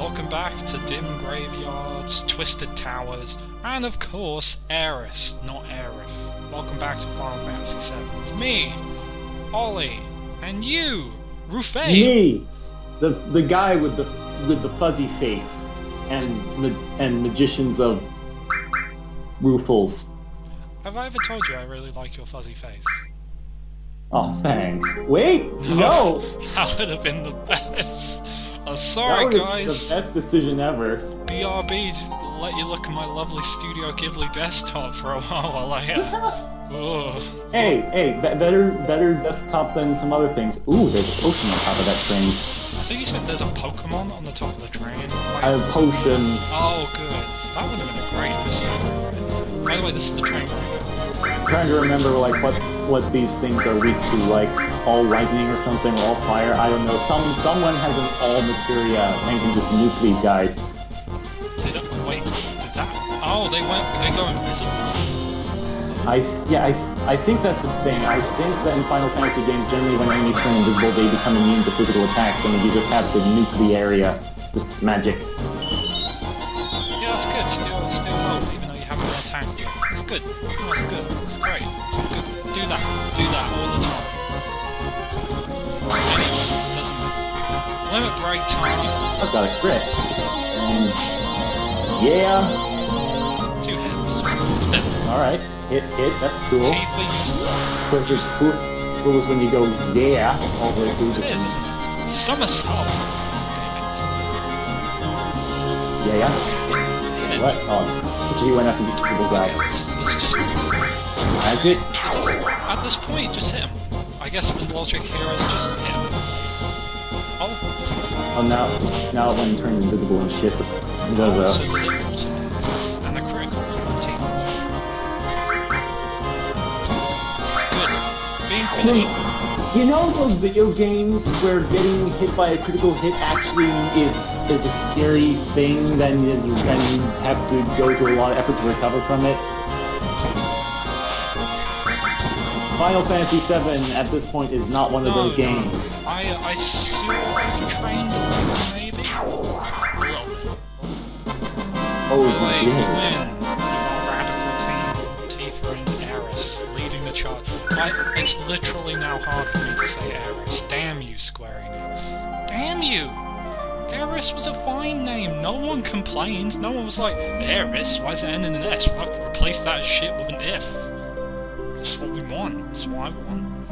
welcome back to dim graveyards, twisted towers, and of course, Aerith, not Aerith. Welcome back to Final Fantasy VII with me, Ollie, and you, Roffie. Me, the guy with the fuzzy face, and magicians of Roofles. Have I ever told you I really like your fuzzy face? Oh, thanks. Wait, no! That would have been the best. I'm sorry, that guys. The best decision ever. BRB, just let you look at my lovely Studio Ghibli desktop for a while I Hey, better desktop than some other things. Ooh, there's a potion on top of that train. I think you said there's a Pokemon on the top of the train. A potion. Oh, good. That would have been a great mistake. By the way, this is the train right now. I'm trying to remember like what these things are weak to, like all lightning or something, or all fire. I don't know. Someone has an all materia and can just nuke these guys. Wait, did that? Oh, they go invisible. I think that's a thing. I think that in Final Fantasy games, generally when enemies turn invisible, they become immune to physical attacks, and you just have to nuke the area. Just magic. Yeah, that's good. Still health, even though you haven't been attacked yet. It's good. That's good. It's great. It's good. Do that all the time. Anyway, doesn't matter. Limit break time. I've got a crit. And yeah. 2 hits. It's better. Alright. Hit, that's cool. Tifa used It's cool is when you go yeah all the way through. It is, isn't it? Somersault. Damn it. Yeah. What? Oh, so you went after the invisible guy. Okay, let's just... Magic? At this point, just hit him. I guess the logic here is just hit him. Oh, now when you turn invisible and shit, So there's alternates and a critical team. It's good. Being finished. You know those video games where getting hit by a critical hit actually is a scary thing, and you have to go through a lot of effort to recover from it? Final Fantasy VII at this point is not one of those games. I sort of trained a little, maybe? A little bit. Oh, you you win with our radical team, Tifa and Aerith, leading the charge. It's literally now hard for me to say Aerith. Damn you, Square Enix. Damn you! Aerith was a fine name, no one complained. No one was like, Aerith, why is it ending in an S? Fuck, replace that shit with an if. That's what we want. That's what I want. I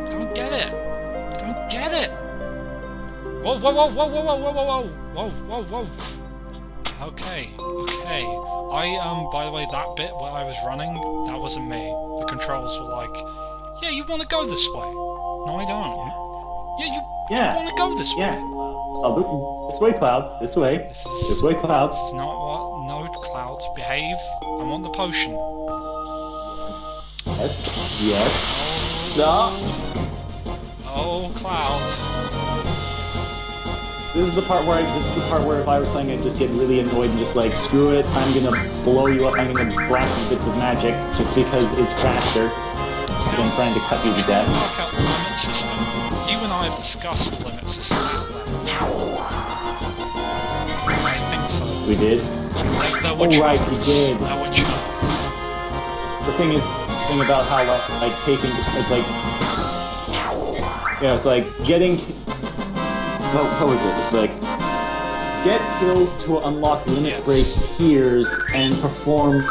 don't get it. I don't get it. Whoa, whoa, whoa, whoa, whoa, whoa, whoa, whoa, whoa, whoa, whoa, whoa. Okay. By the way, that bit where I was running, that wasn't me. The controls were like, yeah, you want to go this way. No, I don't. Yeah, you want to go this way. Yeah. Oh, this way, Cloud. This way. This way, Cloud. This is not what... No, Cloud. Behave. I want the potion. Yes. Stop. Oh, Clouds. This is the part where if I were playing, I'd just get really annoyed and just like, screw it, I'm gonna blow you up, I'm gonna blast you bits with magic, just because it's faster than trying to cut you to death. Work out the limit system. You and I have discussed the limit system. I think so. We did? There were charts. Right, we did. There were charts. The thing about how like taking, it's like, it's like getting, what was it? It's like, get kills to unlock limit break tiers and perform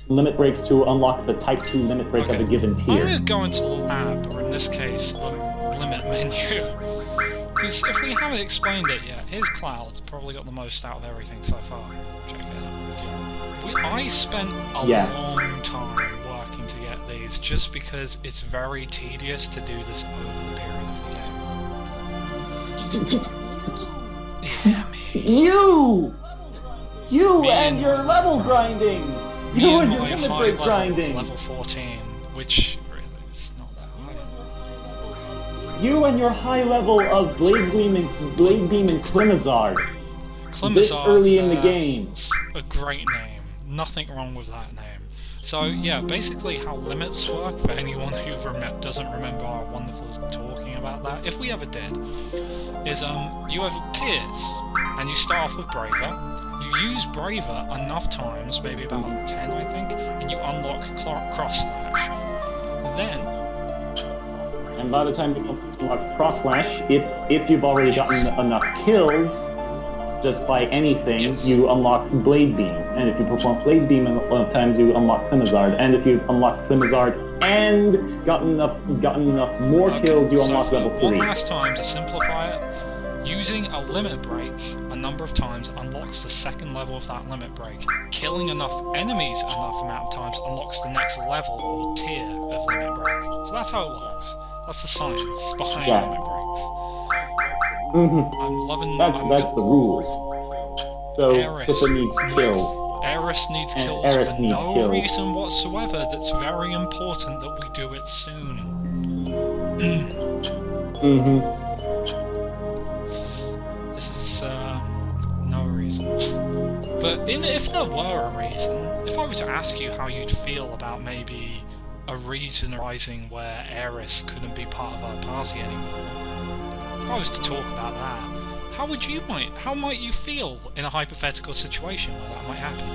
limit breaks to unlock the type 2 limit break of a given tier. I'm gonna go into the lab, or in this case, the limit menu. Because if we haven't explained it yet, here's Cloud, probably got the most out of everything so far. Check it out. I spent a long time working to get these, just because it's very tedious to do this over the period of the game. Yeah, me. You and your level grinding! You and your limit break grinding! Level 14, which really is not that high. You and your high level of Blade Beam and Climazard. This early in the game. A great name. Nothing wrong with that name. So yeah, basically how limits work, for anyone who doesn't remember our wonderful talking about that, if we ever did, is you have tiers, and you start off with Braver. You use Braver enough times, maybe about 10 I think, and you unlock Cross Slash. Then... And by the time you unlock Cross Slash, if you've already gotten enough kills, just by anything, you unlock Blade Beam. And if you perform Blade Beam enough times, you unlock Climazard. And if you unlock Climazard and gotten enough more kills, you unlock level 3. One last time to simplify it, using a limit break a number of times unlocks the second level of that limit break. Killing enough enemies enough amount of times unlocks the next level or tier of limit break. So that's how it works. That's the science behind limit breaks. I'm loving that's the rules. So Tifa needs kills. Eris needs kills Eris for needs no kills. reason whatsoever. That's very important that we do it soon. This is no reason. But if there were a reason, if I were to ask you how you'd feel about maybe a reason arising where Eris couldn't be part of our party anymore, if I was to talk about that, how might you feel in a hypothetical situation where that might happen?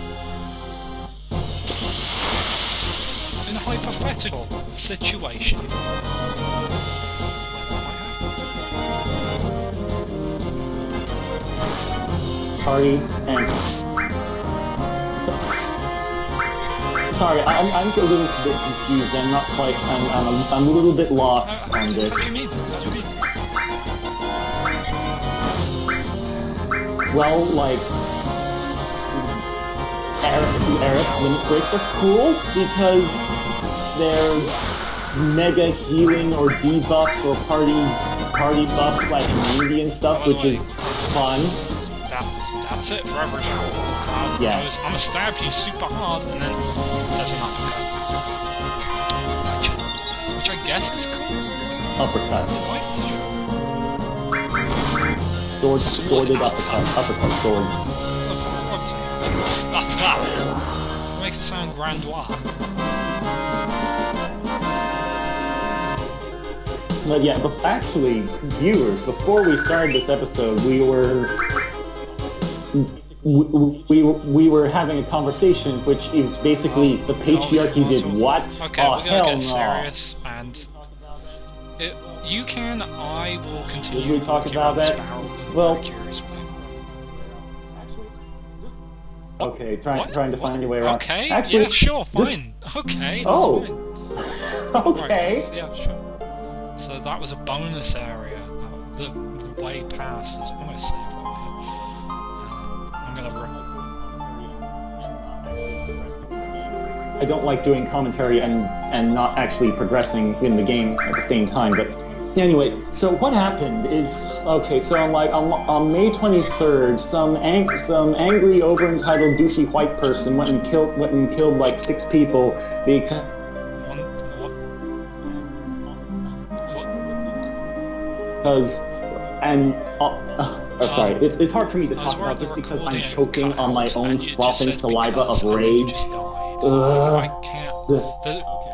In a hypothetical situation where that might happen? Party and... Sorry, I'm a little bit confused. I'm not quite... I'm a little bit lost on this. What do you mean? What do you mean? Well, like, Eric's limit breaks are cool because they're mega healing or debuffs or party buffs / immunity and stuff, which is fun. That's it for every Cloud goes, I'm gonna stab you super hard, and then there's an uppercut. Which I guess is cool. Uppercut. Sworded uppercut, sword. Makes it sound grandiose. But yeah, but actually, viewers, before we started this episode, we were having a conversation, which is basically the patriarchy did what? Okay, oh, we're gonna hell get no. serious, and you can. I will continue. Did we talk about that? Well, curious way. Okay, trying to find your way around. Okay, actually, yeah, sure, fine. Okay, that's fine. Okay. Right, yeah, sure. So that was a bonus area. The way past is almost safe over here. I'm gonna. I don't like doing commentary and not actually progressing in the game at the same time, but anyway, so what happened is, okay, so on May 23rd, some angry, over-entitled, douchey white person went and killed like 6 people because... sorry, it's hard for me to talk about this because I'm choking on my own frothing saliva of rage. I can't. The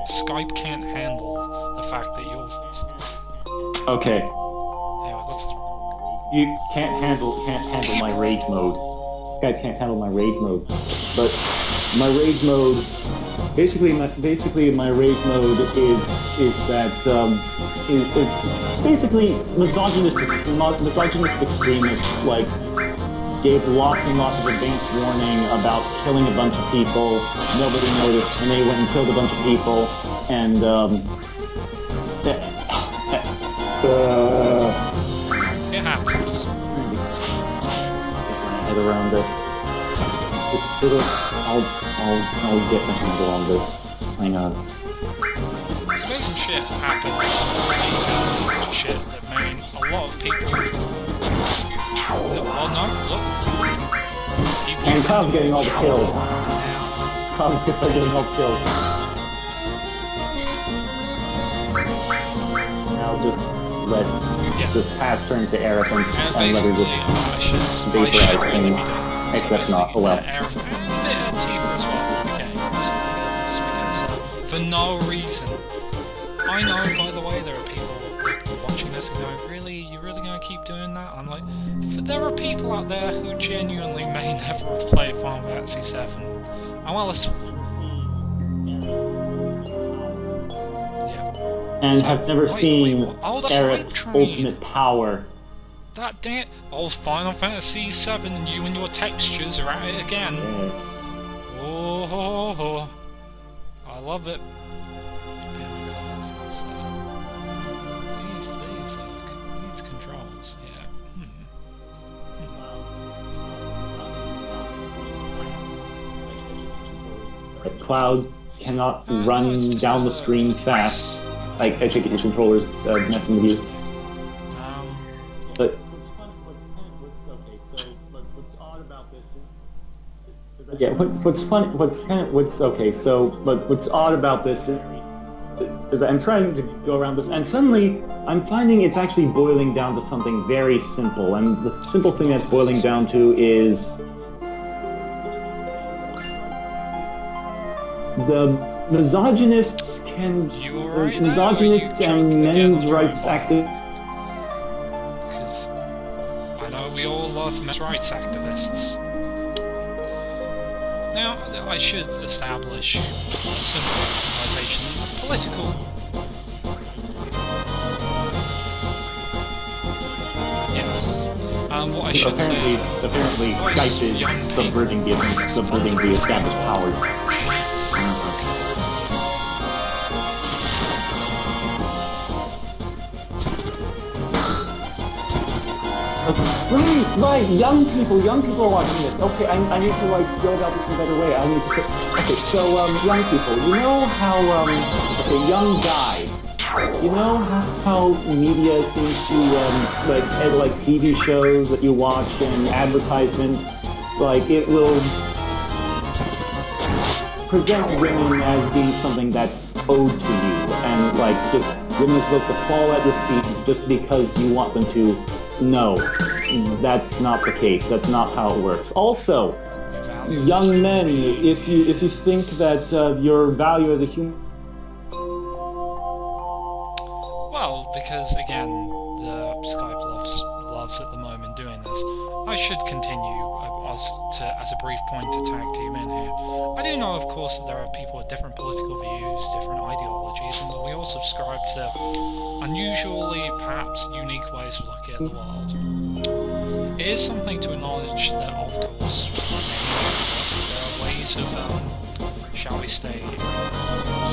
Skype can't handle the fact that you're. Okay. Anyway, let's. You can't handle my rage mode. Skype can't handle my rage mode. But my rage mode, basically my rage mode is basically misogynist extremists like gave lots and lots of advance warning about killing a bunch of people. Nobody noticed, and they went and killed a bunch of people, and it happens. Head around this. I'll get my handle on this. Hang on. So there's some shit happens. Shit that made a lot of people. Well, no, look. And Cobb's getting all the kills. Cobb's getting all the kills. Now just pass turn to Aerith and let her just vaporize things. Except not, oh well. And a bit of Tifa as well. Okay, For no reason. I know, by the way, there are people watching this and going, really? You really gonna keep doing that? I'm like, there are people out there who genuinely may never have played Final Fantasy VII. And well, it's... Yeah. And So, have never seen oh, the Eric's side train. ultimate power. That damn... Oh, Final Fantasy VII, you and your textures are at it again. Yeah. Oh, I love it. These controls, yeah. Cloud cannot No, run it's just down the screen fast. I think your controller's messing with you. But What's odd about this is yeah, what's odd about this is I'm trying to go around this, and suddenly I'm finding it's actually boiling down to something very simple, and the simple thing that's boiling down to is the misogynists can You alright now, or misogynists you and choking men's again on your rights own activists. Because I know we all love men's rights activists. Now, I should establish a simple notation. Political. Yes. What I should say. Apparently Skype is subverting the established power. Right, young people are watching this. Okay, I need to like go about this in a better way. I need to say, okay, so young people, you know how okay, young guys, you know how media seems to like TV shows that you watch and advertisement, like it will present women as being something that's owed to you, and like just women are supposed to fall at your feet just because you want them to. No, that's not the case. That's not how it works. Also, young men, if you think that your value as a human... Well, because again, the Skype loves at the moment doing this. I should continue as a brief point to tag team in here. I do know, of course, that there are people with different political views, different ideologies, and that we all subscribe to unusually, perhaps unique ways of looking at the world. It is something to acknowledge that, of course, there are ways of, shall we say,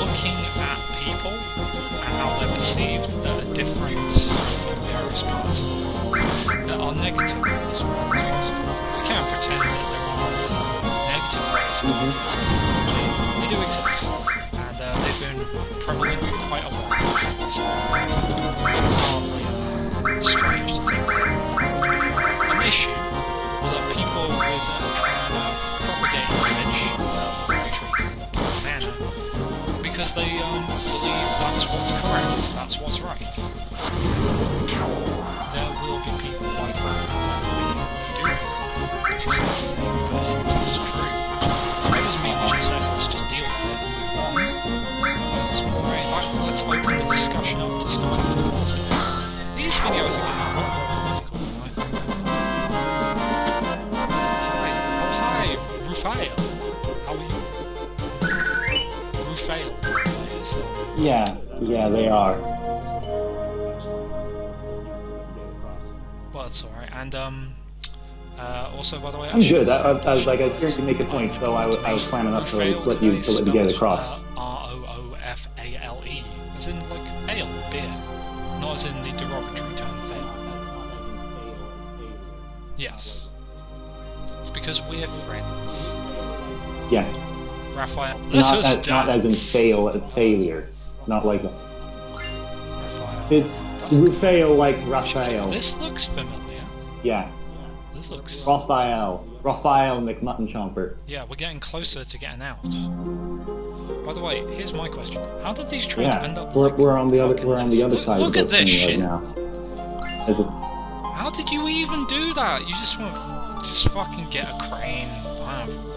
looking at people and how they're perceived that are different in various parts of the world, that are negative as well as positive. We can't pretend that there aren't negative ways of looking at people. They do exist, and they've been prevalent for quite a while, so it's hardly strange to think that an issue that people would try and propagate an image in a manner because they believe that's what's correct, that's what's right. There will be people like that who do that. It's a sad thing, but it's true. That doesn't mean we should say let's just deal with it and move on. That's more let's open the discussion up to start with the positives. These videos are getting a lot more political than I thought. Hi, Rufael. How are you? Rufael. Yeah, they are. Well, it's alright. And also, by the way, I'm good. I was hearing you make a point, so I was planning up to let you get it across. Roofale, as in like ale, beer, not as in the derogatory term fail. Yes, it's because we're friends. Yeah. Raphael, not as in failure, not like that. Raphael. It's Rufeo like Raphael. This looks familiar. Yeah. This looks... Raphael McMutton Chomper. Yeah, we're getting closer to getting out. By the way, here's my question: how did these trains end up? We're on the other side Look of at this shit right now. How did you even do that? You just want to just fucking get a crane.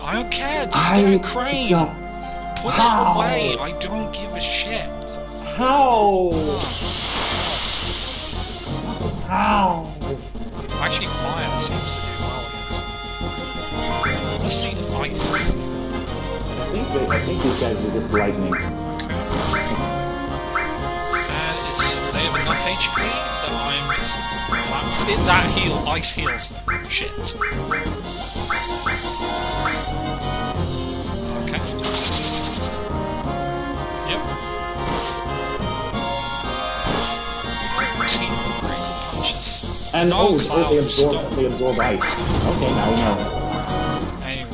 I don't care. Just get a crane. Put How? it away! I don't give a shit! How? How? Actually, fire seems to do well against them. Let's see if ice... I think these guys resist lightning. Okay. And they have enough HP that I'm just... That ice heals them. Shit. Okay. Yep. Team critical punches. And No, they Cloud, absorb stop. they absorb ice. Okay, now we know. Anyway,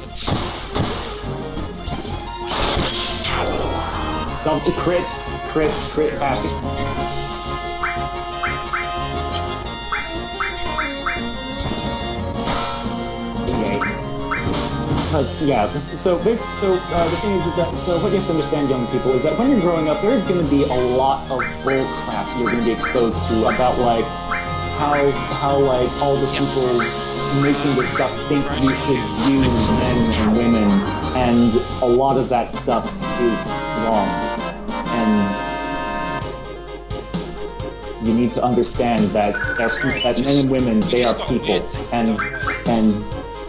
let's... Dump the crit happy. Yeah, so the thing is that, so what you have to understand, young people, is that when you're growing up, there's going to be a lot of bull crap you're going to be exposed to about, like, how like, all the people making this stuff think you should use men and women, and a lot of that stuff is wrong. And you need to understand that men and women, they are people, and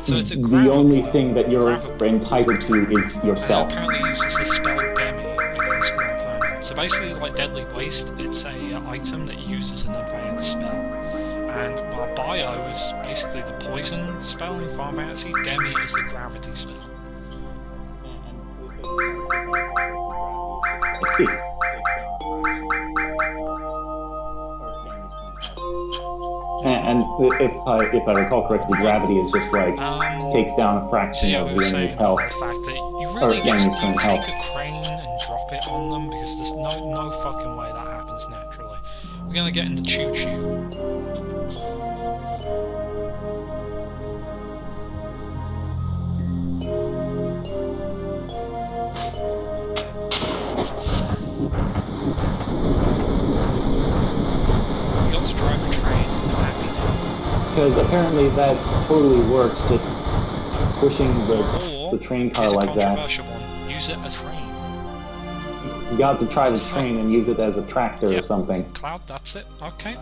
So it's a the only thing that you're entitled to is yourself. Apparently uses the spell Demi against one opponent. So basically, like Deadly Waste, it's a item that uses an advanced spell. And while Bio is basically the poison spell in Final Fantasy, Demi is the gravity spell. Let's see. And if I recall correctly, gravity is just like takes down a So fraction yeah, of we the were saying enemy's about health. the fact that you really Or just enemy's you take health. a crane and drop it on them because there's no fucking way that happens naturally. We're gonna get into choo-choo. You got to drive a train. I'm happy now. Because apparently that totally works, just pushing the train car Here's a like that. controversial one. Use it as train. You got to try the train and use it as a tractor or Yep. something. Cloud, that's it. Okay.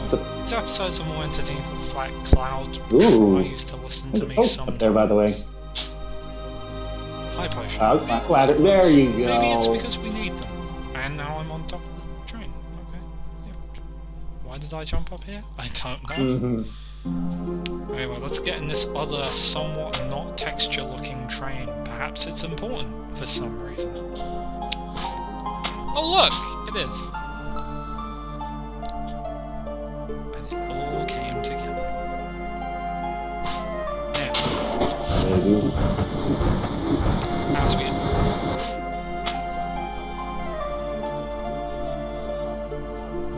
It's a These episodes are more entertaining for the fact Cloud Ooh. tries to listen to me post up there, by the way. sometimes. High potion. Ladder. There you go. Maybe it's because we need them. And now I'm on top of the train. Okay. Yep. Why did I jump up here? I don't know. Anyway, let's get in this other, somewhat not texture-looking train. Perhaps it's important for some reason. Oh look! It is. And it all came together. Now, as we...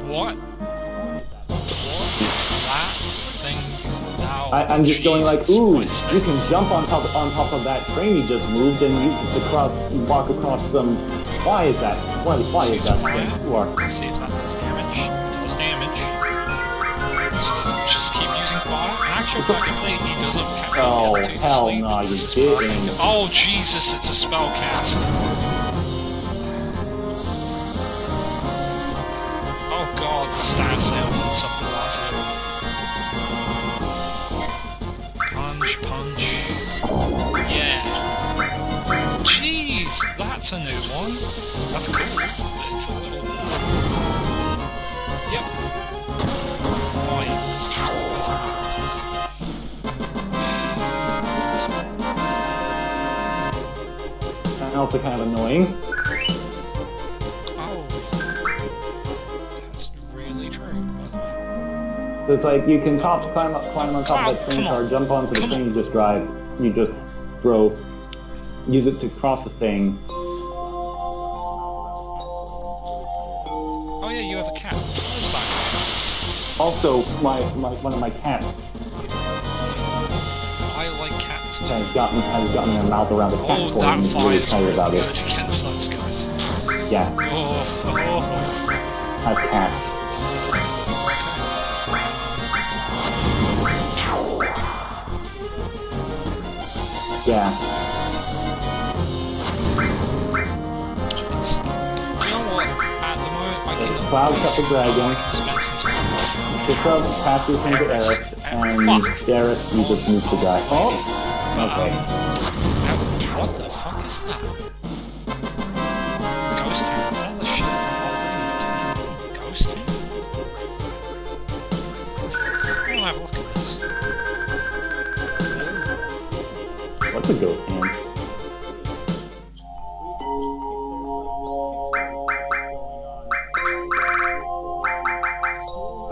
What? What is that thing now? I'm just going like, Jesus, ooh, what is you can this? jump on top of that train you just moved and use it to walk across some. Why is that? Why is that thing? You are. Let's see if that does damage. It does damage. Just keep using fire. In actual fact, he doesn't catch Oh, the other two to hell sleep. no, you This is didn't. perfect. Oh Jesus, it's a spell cast. Oh god, the stats ailments of the last Punch, punch. Yeah. Jeez, that's a new one. That's cool. It's a little... Yep. Oh yes. And also kind of annoying. Oh. That's really true, by the way. It's like you can climb on top of that train Come car, on. jump onto the Come train you just drove, use it to cross a thing. Oh yeah, you have a cat. What is that? Also, one of my cats I like cats too. has gotten their mouth around the cat Oh, toy that and is really fire's excited really about good it. against those ghosts. Yeah, Oh. I have cats. Yeah. Cloud Cup of Dragon, I can spend some time. pick up, pass your thing to Eric, and Derek, you just move the guy. Oh! Okay. What the fuck is that? Ghost Town? Is that the shit from Ghost Town? What's this? Oh, have a look at this. What's a ghost hand?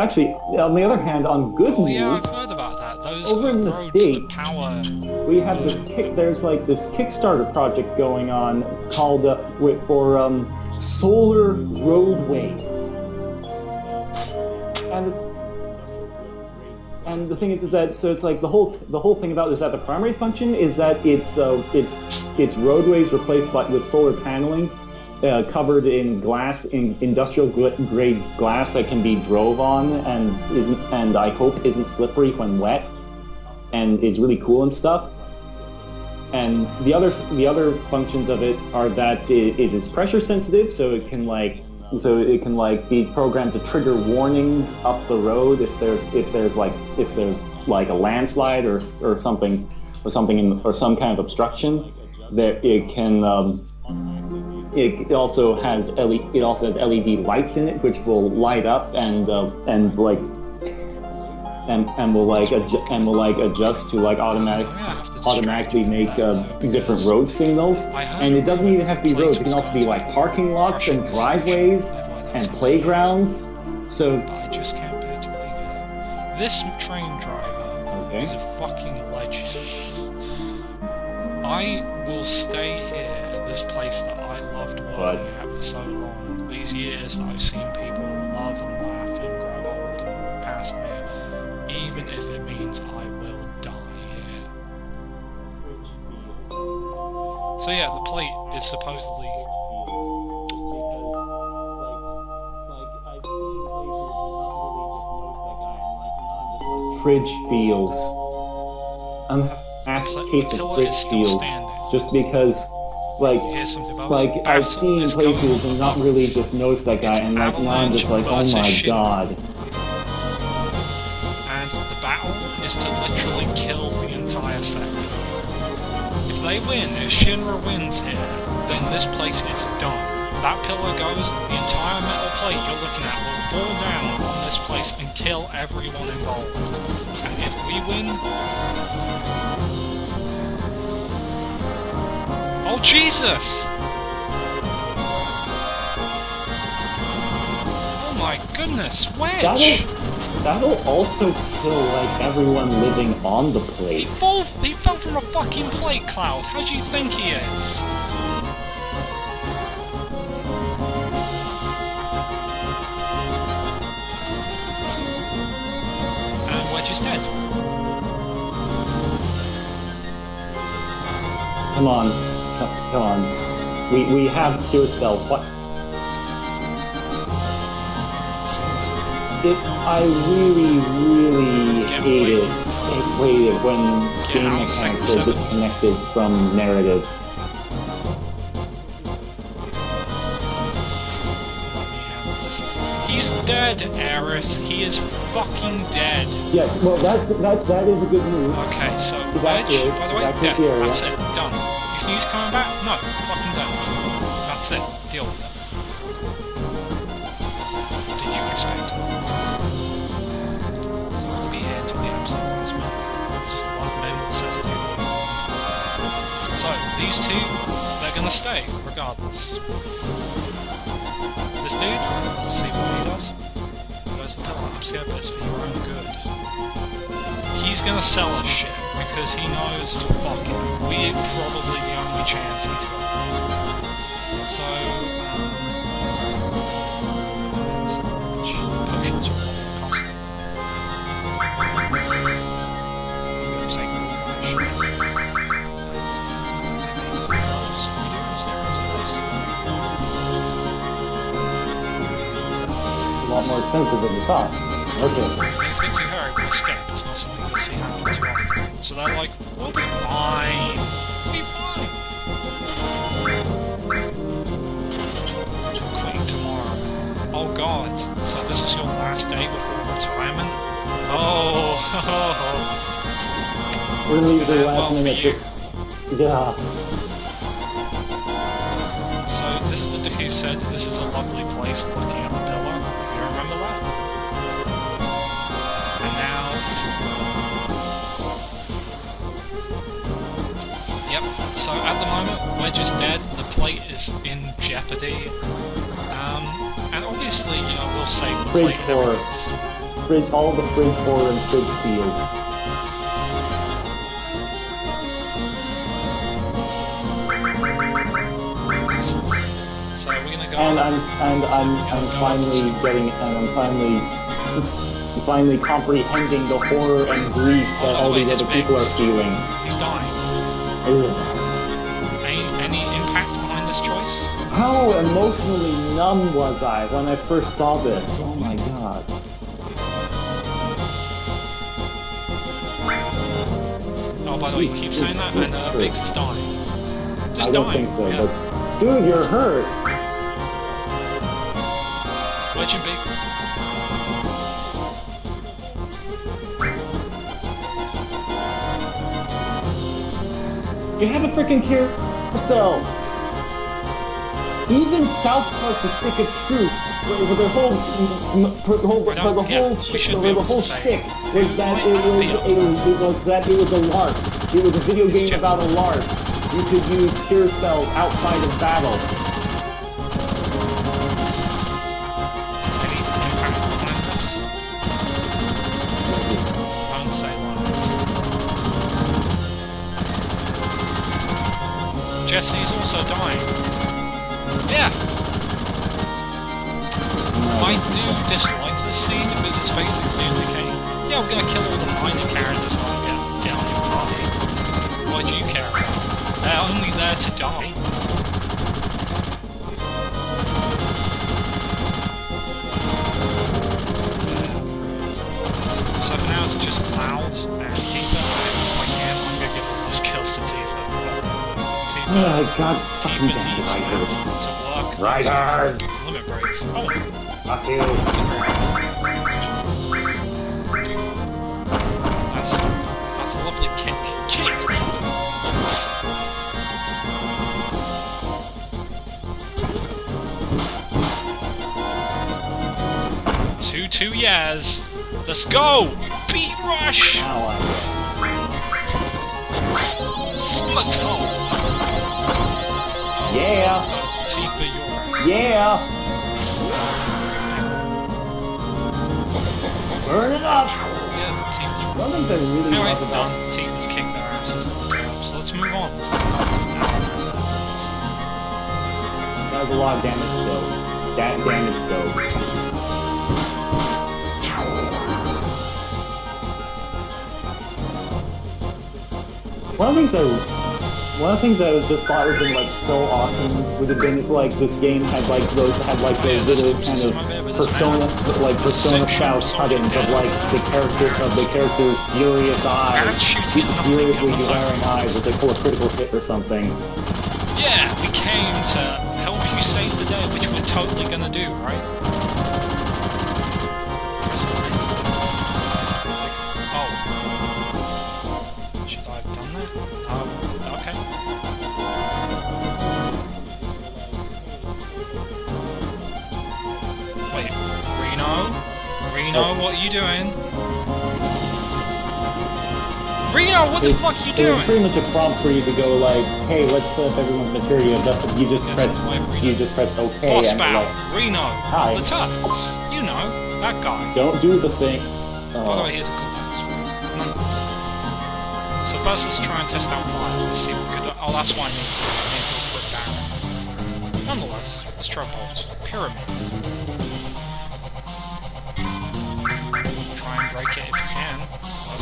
Actually, on the other hand, on good Oh yeah, news, I've heard about that. Those over in the roads that States, power... we have there's like this Kickstarter project going on called for solar roadways. And the thing is that so it's like the whole thing about is that the primary function is that it's roadways replaced with solar paneling, covered in glass, in industrial grade glass that can be drove on and I hope isn't slippery when wet, and is really cool and stuff. And the other functions of it are that it is pressure sensitive, so it can be programmed to trigger warnings up the road if there's like a landslide or something or some kind of obstruction. That it can it also has LED lights in it which will light up and will adjust to like automatically make different road signals. And it doesn't even have to be roads, it can also be like parking lots and driveways and playgrounds. So I just can't bear to believe it. This train driver is a fucking legend. I will stay here at this place that I loved working at for so long. These years that I've seen people love and laugh and grow old and pass me, even if it means I will die here. So yeah, the plate is supposedly... Fridge feels. I'm asking case of fridge feels just because I've seen playthroughs and not really just noticed that guy, and like now I'm just like, oh my god. And the battle is to literally kill the entire sector. If they win, if Shinra wins here, then this place is done. That pillar goes, the entire metal plate you're looking at will fall down on this place and kill everyone involved. And if we win... Oh Jesus! Oh my goodness, Wedge! That'll also kill like everyone living on the plate. He fell from a fucking plate cloud. How do you think he is? And Wedge is dead. Come on. Come on. We have cure spells. What? I really hated when game mechanics are disconnected from narrative. He's dead, Aerith. He is fucking dead. Yes, well that is a good move. Okay, so Wedge, by the way, dead. That's it. Done. If he's coming back, no, fucking done. That's it. Deal with it. What did you expect? To be here till the absolute last minute. Just like Mabel says to do. So, these two, they're gonna stay, regardless. This dude, let's see what he does. Where's the pillar? I'm scared, but it's for your own good. He's gonna sell us shit, because he knows, fuck it, we're probably the only chance he's got. So, potions are more costly. I'm gonna take the cash. Zeros. We do have zeros of this. A lot more expensive than you thought. Okay. Things get too hairy, we escape. It's not something you'll see happen too often. So they're like, we'll be fine. We'll be fine. Quitting tomorrow. Oh god. god. So this is your last day before retirement? Oh, We're gonna leave it to the well last for minute. you. Yeah. So this is the dude who said this is a lovely place looking at the pillar. You remember that? And now he's... Yep, so at the moment we're just dead. The plate is in jeopardy. And obviously, you know, we'll save the Fridge plate and 4. everything. All the Fridge 4 and Fridge fields. So we're gonna go. And I'm finally comprehending the horror and grief that all these other people are feeling. He's dying. Ugh. Any impact behind this choice? How emotionally numb was I when I first saw this? Oh my god. Oh, by the way, you keep saying that, and Biggs is dying. Just I don't dying. think so, Yeah. but dude, you're hurt. Where'd you be? You have a freaking cure spell. Even South Park, the Stick of Truth, with the whole shtick was that it was a LARP. It was a video game about a LARP. You could use cure spells outside of battle. Any impact behind this? Don't say lies. Jesse's also dying. Yeah! I do dislike this scene because it's basically indicating, yeah, we're gonna kill all the minor characters that get on your party. What do you care about? They're only there to die. So for now it's just Cloud and Tifa, and if I can, I'm gonna give all those kills to Tifa. Oh god, fucking Tifa damn needs writers. to work. Writers! Limit breaks. Oh, Fuck you. that's a lovely kick. Kick! Two years. Let's go! Beat Rush! Now I Let's go! Yeah! Tifa, you're right. Yeah! Burn it up! Yeah, Tifa's right. One of the things I really Anyway, love about... done. Tifa's kicked their asses. So let's move on. Let's go. That was a lot of damage though. That damage though. One of the things I was just thought would have been like so awesome would have been if like this game had like those little kind of persona style cuttings of like the character's furious eyes, furiously glaring eyes as they pull a critical hit or something. Yeah, we came to help you save the day, which we're totally gonna do, right? Oh. Should I have done that? Okay. Wait, Reno, what are you doing? Reno, what the fuck are you doing? It's pretty much a prompt for you to go like, hey, let's set up everyone's materia, but you just press OK Boss and battle, like, Reno, hi. the Tux, you know, that guy. Don't do the thing. By the way, here's a cool one, nonetheless. So first let's try and test out fire, let's see what good... Oh, that's why I need to quick barrel. Nonetheless, let's try bolt. Pyramids. Try and break it if you can.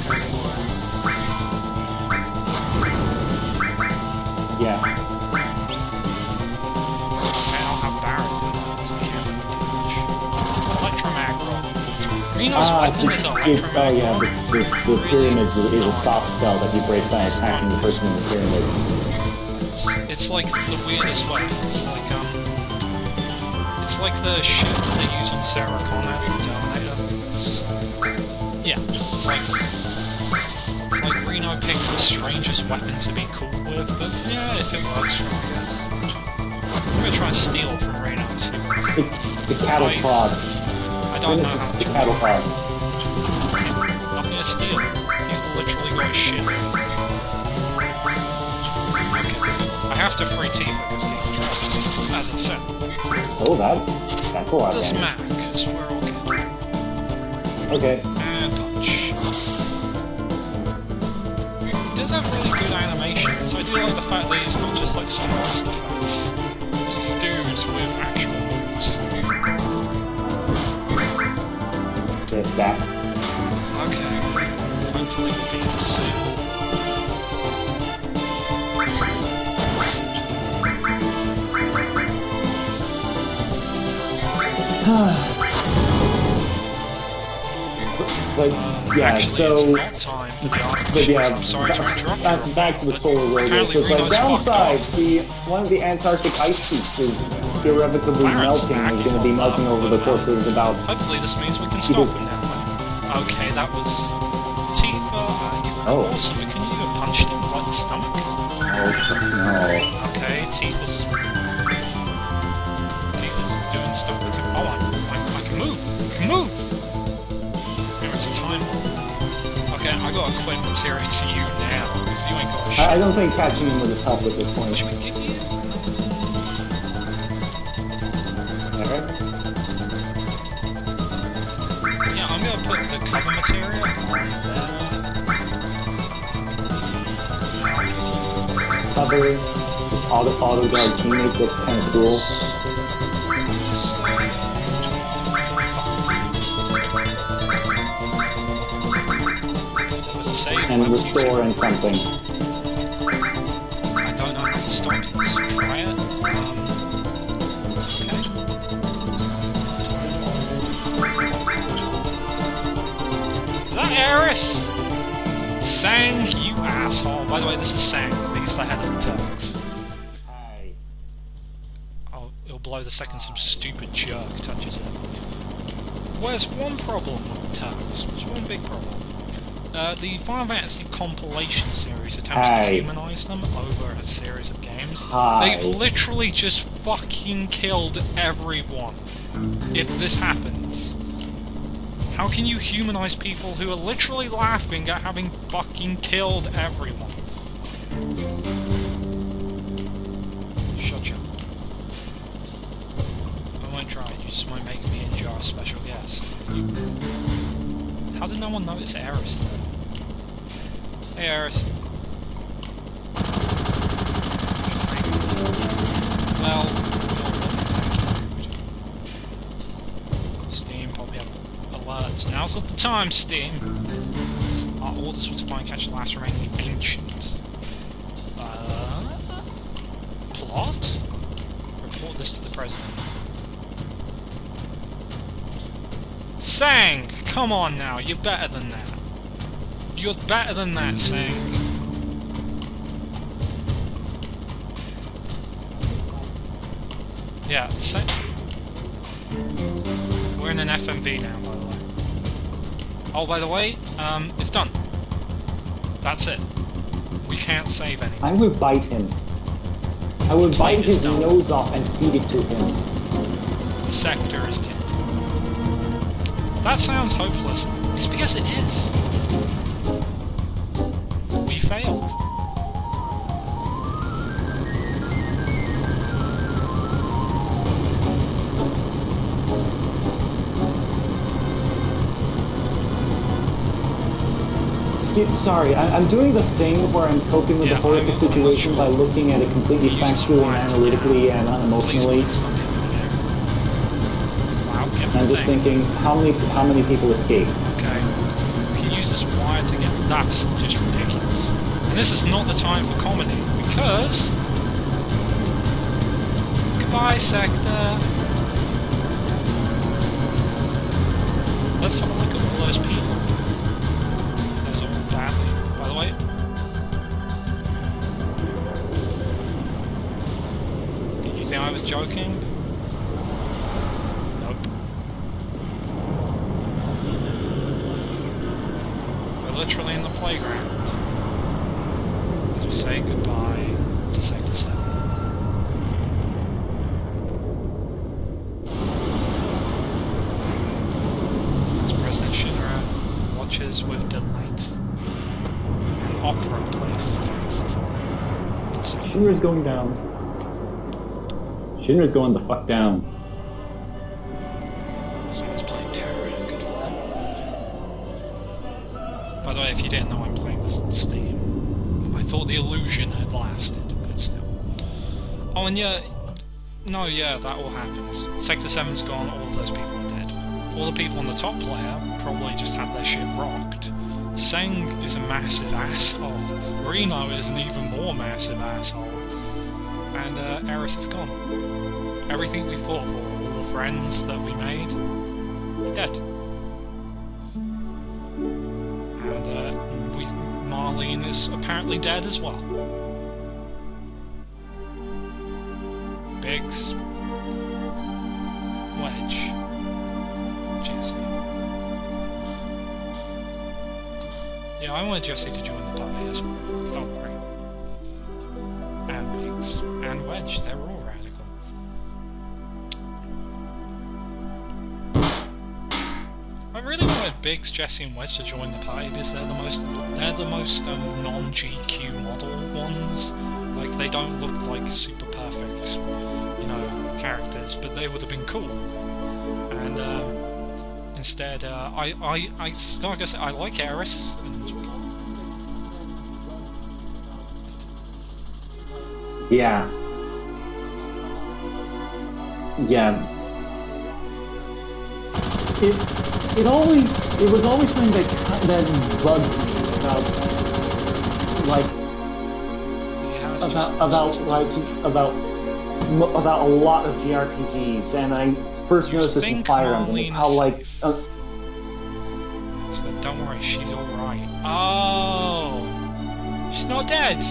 Okay. Yeah. Okay, I'll have Barrett do that, so I can't really do much. Electromag roll. Reno's weapon is electromag oh yeah, roll. the pyramids is a stop spell that you break by attacking the person in the pyramid. It's like the weirdest weapon. It's It's like the shit that they use on Sarah Connor in Terminator. It's just... yeah, it's like Reno picked the strangest weapon to be cool with, but yeah, if it works for me, I guess. I'm gonna try and steal from Reno and see what I can. The cattle prod. I don't know how The to cattle prod. Nothing to steal. He's literally got his shit. Okay. I have to free Tifa because Tifa trusts me, as I said. Oh, that's a lot. Doesn't matter, because we're all good. Okay. And dodge. It does have really good animations. I do like the fact that it's not just like some monster face. It's dudes with actual moves. There's that. Okay. Hopefully we'll be able to see. But yeah, actually, so it's not time for the article. but yeah, I'm sorry to interrupt you. back to the solar roller. So it's like downside, one of the Antarctic ice sheets is irrevocably melting. Is going to be melting over the course of about. Hopefully, this means we can stop him now. Okay, that was Tifa. You were awesome. Can you punch him right in the stomach? Oh no. Okay, Tifa's doing stuff. That can, oh, I can move. I can move. It's a time. Okay, I gotta quit materia to you now, because you ain't got a shit. I don't think catching him was a tough at this point. Should we give you? Okay. Yeah, I'm gonna put the cover materia on there. Cover, just auto guard teammates, that's kind of cool. And restore and something. I don't know how to stop this. Try it. Okay. Is that Eris? Sang, you asshole. By the way, this is Sang. He's the head of the Turks. Hi. Oh, it'll blow the second some stupid jerk touches it. Well, there's one problem with the Turks. There's one big problem. The Final Fantasy compilation series attempts to humanize them over a series of games. They've literally just fucking killed everyone. If this happens, how can you humanize people who are literally laughing at having fucking killed everyone? Shut up. I won't try it, you just might make me a jar special guest. How did no one notice Eris though? Hey Eris. Well, Steam probably have alerts. Now's not the time, Steam! Our orders were to find catch the last remaining ancient. Plot? Report this to the president. Sang! Come on now, you're better than that. You're better than that, Sang. Yeah, Sang. We're in an FMV now, by the way. Oh, by the way, it's done. That's it. We can't save anything. I would bite him. I would bite his nose off and feed it to him. The sector is dead. That sounds hopeless. It's because it is. We failed. Sorry, I'm doing the thing where I'm coping with the horrific situation by looking at it completely factually and analytically and unemotionally. I'm just thinking, how many people escaped? Okay. We can use this wire to get... That's just ridiculous. And this is not the time for comedy, because... Goodbye, Sector! Let's have a look at all those people. Those are all badly, by the way. Did you think I was joking? We're literally in the playground as we say goodbye to Sector 7. As President Shinra watches with delight. An opera plays in the background. Insane. Shinra's going down. Shinra's going the fuck down. Someone's playing Terror, good for them. By the way, if you didn't know, I'm playing this on Steam. I thought the illusion had lasted, but still. Oh, and yeah, no, yeah, that all happens. Sector 7's gone, all of those people are dead. All the people on the top layer probably just had their shit rocked. Seng is a massive asshole. Reno is an even more massive asshole. And Eris is gone. Everything we fought for, all the friends that we made, dead. And Marlene is apparently dead as well. Biggs, Wedge, Jesse. Yeah, I want Jesse to join the party as well. Don't worry. And Biggs and Wedge, they're all radical. I really wanted Biggs, Jesse, and Wedge to join the party because they're the most non-GQ model ones. Like, they don't look like super perfect, you know, characters, but they would have been cool. And instead, like I said, I like Eris. Yeah. Yeah. It was always something that bugged me about, like, about a lot of JRPGs, and I first noticed this in Fire Emblem, is how, like, so don't worry, she's alright. Oh! She's not dead!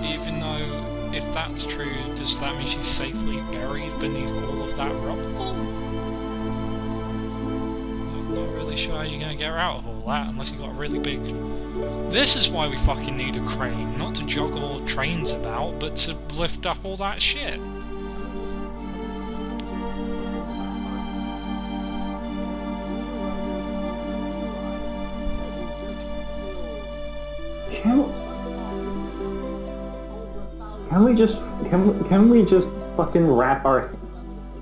Even though, if that's true, does that mean she's safely buried beneath all of that rubble? I'm not really sure how you're gonna get her out of all that, unless you've got a really big... This is why we fucking need a crane, not to juggle trains about, but to lift up all that shit. Can we just fucking wrap our...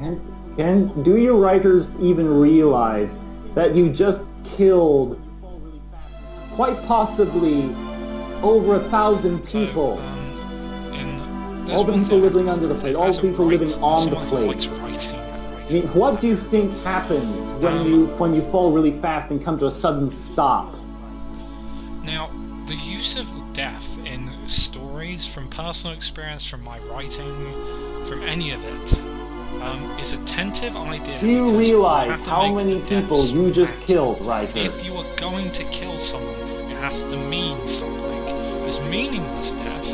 do your writers even realize that you just killed quite possibly over 1,000 people? All the people living under the plate, all the people living on the plate. I mean, what do you think happens when you fall really fast and come to a sudden stop? Now, the use of death in stories, from personal experience, from my writing, from any of it, is a tentative idea. Do you realize how many people you just killed, Riker? If you are going to kill someone, it has to mean something. Because meaningless death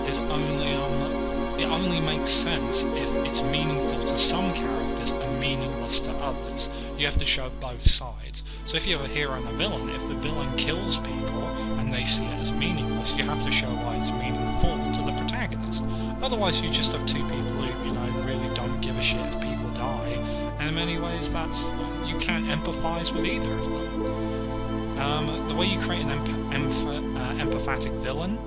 is it only makes sense if it's meaningful to some characters and meaningless to others. You have to show both sides. So if you have a hero and a villain, if the villain kills people and they see it as meaningless, you have to show why it's meaningful to the protagonist. Otherwise you just have two people who, you know, really don't give a shit if people die, and in many ways you can't empathise with either of them. The way you create an empathetic villain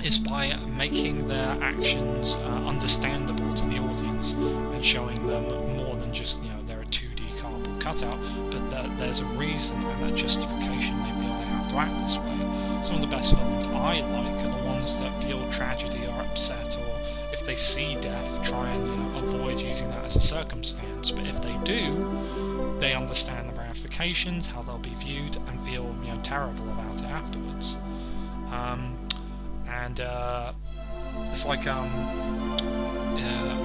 is by making their actions understandable to the audience and showing them more than just, you know, they're a 2D cardboard cutout, but that there's a reason and a justification they feel they have to act this way. Some of the best villains I like are the ones that feel tragedy or upset, or if they see death, try and, you know, avoid using that as a circumstance, but if they do, they understand the ramifications, how they'll be viewed, and feel, you know, terrible about it afterwards. It's like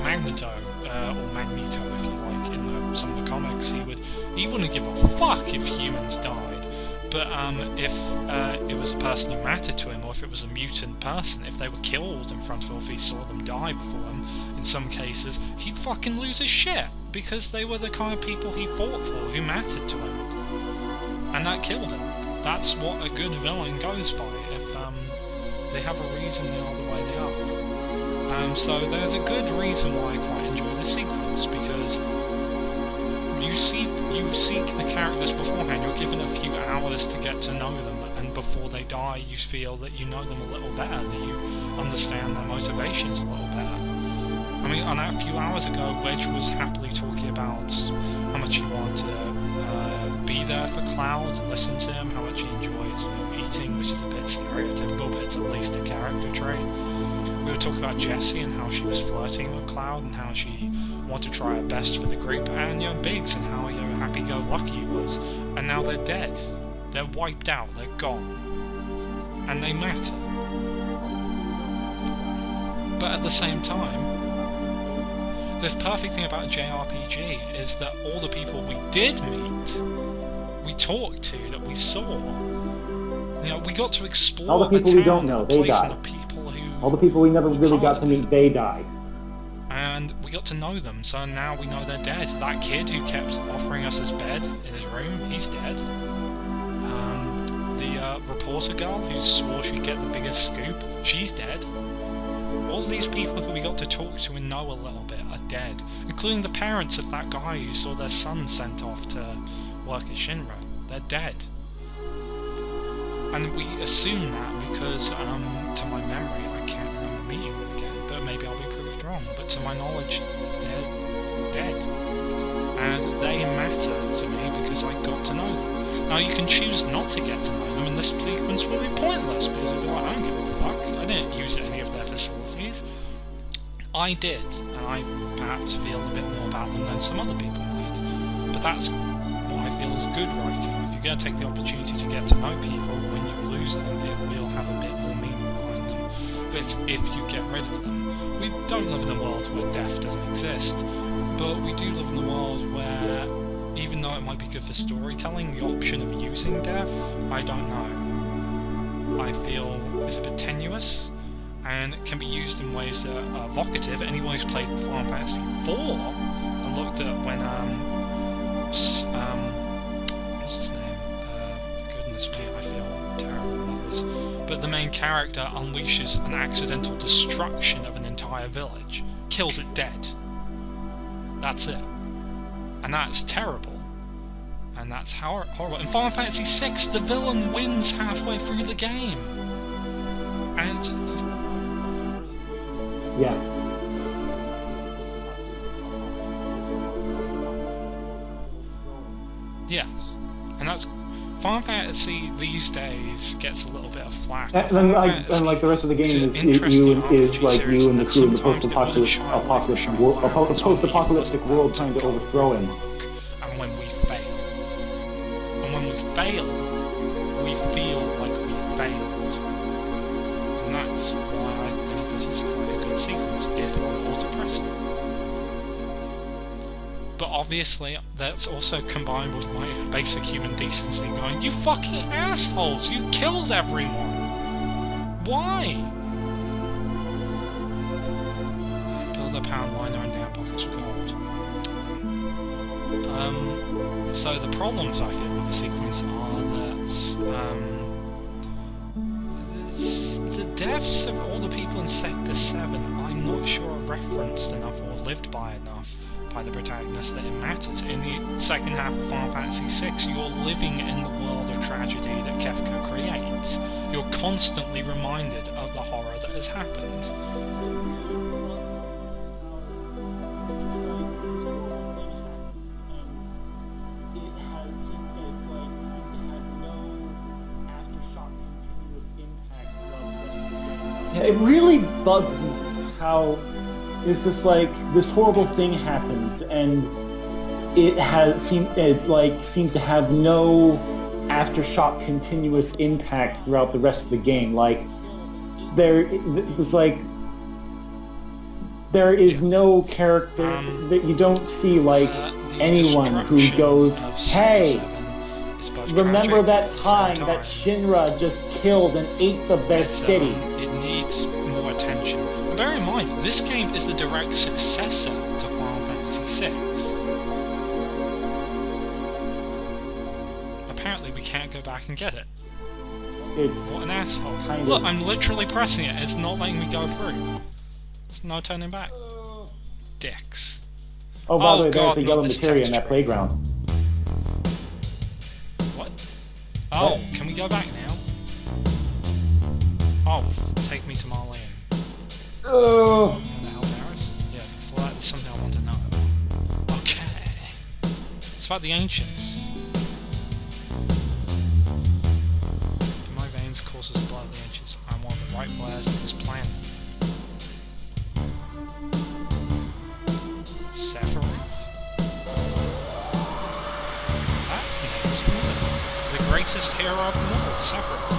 Magneto, or Magneto if you like, in some of the comics, he wouldn't give a fuck if humans died, but if it was a person who mattered to him, or if it was a mutant person, if they were killed in front of him, if he saw them die before him, in some cases, he'd fucking lose his shit. because they were the kind of people he fought for, who mattered to him. And that killed him. That's what a good villain goes by, if they have a reason they are the way they are. So there's a good reason why I quite enjoy this sequence, because you seek the characters beforehand, you're given a few hours to get to know them, and before they die you feel that you know them a little better, that you understand their motivations a little better. I mean, on that few hours ago, Wedge was happily talking about how much he wanted to be there for Cloud, listen to him, how much he enjoys eating, which is a bit stereotypical, but it's at least a character trait. We were talking about Jessie and how she was flirting with Cloud and how she wanted to try her best for the group, and Biggs and how happy-go-lucky he was. And now they're dead. They're wiped out. They're gone. And they matter. But at the same time, the perfect thing about a JRPG is that all the people we did meet, we talked to, that we saw, we got to explore all the people we don't know, they died. All the people we never really got to meet, they died. And we got to know them, so now we know they're dead. That kid who kept offering us his bed in his room, he's dead. The reporter girl who swore she'd get the biggest scoop, she's dead. All of these people who we got to talk to and know a little bit are dead, including the parents of that guy who saw their son sent off to work at Shinra. They're dead. And we assume that because, to my memory, I can't remember meeting them again, but maybe I'll be proved wrong. But to my knowledge, they're dead. And they matter to me because I got to know them. Now, you can choose not to get to know them, and this sequence will be pointless, because I'll be like, I don't give a fuck. I didn't use any of their facilities. I did, and I perhaps feel a bit more about them than some other people might. But that's what I feel is good writing. If you're going to take the opportunity to get to know people, when you lose them, it will have a bit more meaning behind them. But it's if you get rid of them. We don't live in a world where death doesn't exist, but we do live in a world where, even though it might be good for storytelling, the option of using death, I don't know. I feel is a bit tenuous, and it can be used in ways that are evocative. Anyone who's played Final Fantasy IV and looked at when what's his name? Goodness me, I feel terrible about this. But the main character unleashes an accidental destruction of an entire village, kills it dead. That's it. And that's terrible. And that's horrible. In Final Fantasy VI, the villain wins halfway through the game. And yeah. Yes. And that's Final Fantasy these days gets a little bit of flack. And like the rest of the game is like you and the crew in the post-apocalyptic world trying to overthrow him. And when we fail. And when we fail, we feel like we failed. And that's why I think this is quite a good sequence, if not depressing. But obviously, that's also combined with my basic human decency going, you fucking assholes! You killed everyone! Why? Build a pound liner and down pockets of gold. So the problems I feel with the sequence are that the deaths of all the people in Sector 7, I'm not sure are referenced enough or lived by enough by the protagonist that it matters. In the second half of Final Fantasy VI, you're living in the world of tragedy that Kefka creates. You're constantly reminded of the horror that has happened. Yeah, it really bugs me how it's just like this horrible thing happens and it seems to have no aftershock continuous impact throughout the rest of the game. Like there is no character that you don't see like anyone who goes, hey, remember that time that Shinra just killed an eighth of their city? It needs more attention. Bear in mind, this game is the direct successor to Final Fantasy 66. Apparently we can't go back and get it. It's What an asshole. kind Look, of- I'm literally pressing it, it's not letting me go through. There's no turning back. Dicks. Oh, by the Oh, way, God, there's a not yellow this materia in that texture. playground. What? Oh, What? can we go back now? Oh, take me to Marlene. Oh. You want to help Eris? Yeah, before that, there's something I want to know. Okay. It's about the ancients. In my veins courses the blood of the ancients. I'm one of the rightful heirs to this planet. Sephiroth? That's names familiar. The greatest hero of them all, Sephiroth.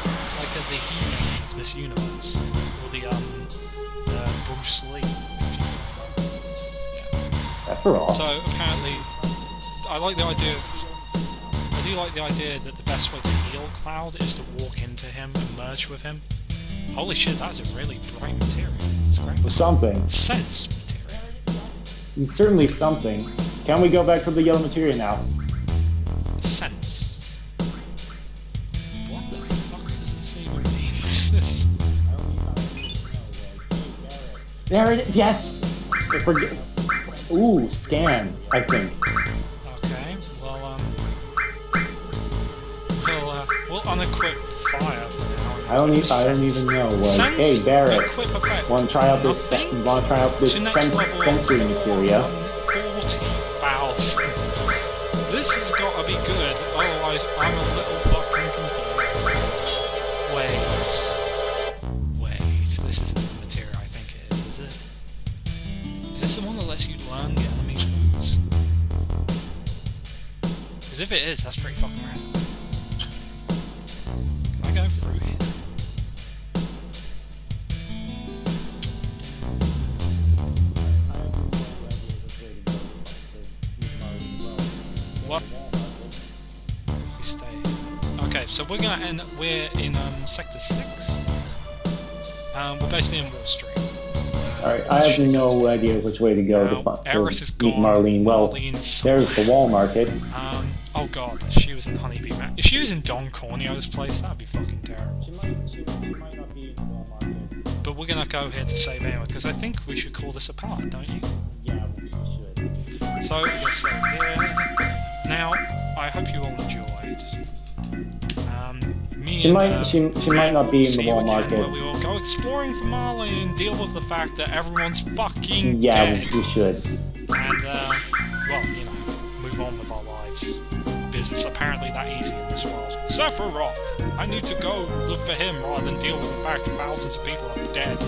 It's like the He-Man of this universe. Or the Bruce Lee, if you will. Yeah. Sephiroth. So apparently, I like the idea. I do like the idea that the best way to heal Cloud is to walk into him and merge with him. Holy shit, that's a really bright material. It's great. Something. Sense material. Certainly something. Can we go back to the yellow materia now? Sense. What the fuck does this even mean? There it is. Yes. If we're get- Ooh, scan. I think. Okay, well, we'll unequip fire for now. I don't even know what. Sense, Hey, Barrett. equip effect. Want to try out this? Nothing? Want to try out this To next level, sensory materia? 40,000. This has got to be good, otherwise I'm a little fucking confused. Wait, this isn't the material I think it is it? Is this the one that lets you learn the enemy's moves? Because if it is, that's pretty fucking rad. Can I go through here? What? We stay. Okay, so we're gonna end. We're in sector 6. We're basically in Wall Street. Alright, I have no idea which way to go Eris is to meet gone. Marlene. Well, Marlene's there's the wall market. Oh god, if she was in Honeybee Mac. If she was in Don Corneo's place, that'd be fucking terrible. She might not be in the Walmart. But we're gonna go here to save anyway, because I think we should call this a part, don't you? Yeah, we should. So we're gonna save here. Now, I hope you all enjoyed. Me She and, might not be in see the you wall again, market. where we will go exploring for Marlene, deal with the fact that everyone's fucking Yeah, dead, we should. and well, you know, move on with our lives. Because it's apparently that easy in this world. Sephiroth! I need to go look for him rather than deal with the fact that thousands of people are dead.